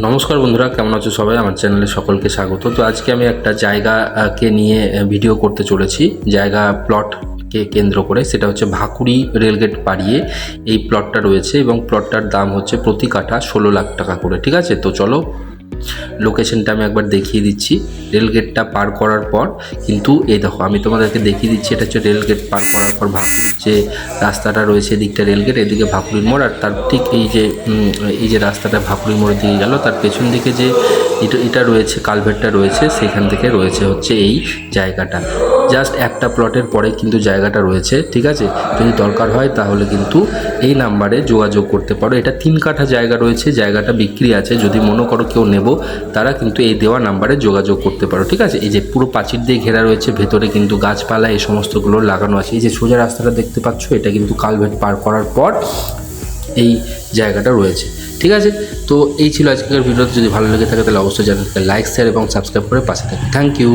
নমস্কার বন্ধুরা, কেমন আছো সবাই? আমার চ্যানেলে সকলকে স্বাগত। তো আজকে আমি একটা জায়গাকে নিয়ে ভিডিও করতে চলেছি, জায়গা প্লটকে কেন্দ্র করে। সেটা হচ্ছে ভাকুড়ি রেলগেট পাড়িয়ে এই প্লটটা রয়েছে এবং প্লটটার দাম হচ্ছে প্রতি কাঠা 16 লাখ টাকা করে। ঠিক আছে, তো চলো লোকেশনটা আমি একবার দেখিয়ে দিচ্ছি। রেলগেটটা পার করার পর কিন্তু এই দেখো, আমি তোমাদেরকে দেখিয়ে দিচ্ছি। এটা হচ্ছে রেলগেট পার করার পর ভাকুড়ির যে রাস্তাটা রয়েছে, এদিকটা রেলগেট, এদিকে ভাকুড়ির মোড়। আর তার ঠিক এই যে রাস্তাটা ভাকুড়ির মোড়ের দিকে গেল, তার পেছন দিকে যে এটা রয়েছে, কালভার্টটা রয়েছে, সেখান থেকে রয়েছে হচ্ছে এই জায়গাটা। জাস্ট একটা প্লটের পরে কিন্তু জায়গাটা রয়েছে। ঠিক আছে, যদি দরকার হয় তাহলে কিন্তু এই নাম্বারে যোগাযোগ করতে পারো। এটা 3 কাঠা জায়গা রয়েছে, জায়গাটা বিক্রি আছে। যদি মনে করো কেউ নেব, তারা কিন্তু এই দেওয়া নাম্বারে যোগাযোগ করতে পারো। ঠিক আছে, এই যে পুরো প্রাচীর দিয়ে ঘেরা রয়েছে, ভেতরে কিন্তু গাছপালা এই সমস্তগুলো লাগানো আছে। এই যে সোজা রাস্তাটা দেখতে পাচ্ছ, এটা কিন্তু কালভার্ট পার করার পর এই জায়গাটা রয়েছে। ঠিক আছে, তো এই ছিল আজকের ভিডিও। যদি ভালো লেগে থাকে তাহলে অবশ্যই চ্যানেলকে লাইক, শেয়ার এবং সাবস্ক্রাইব করে পাশে থাকুন। Thank you.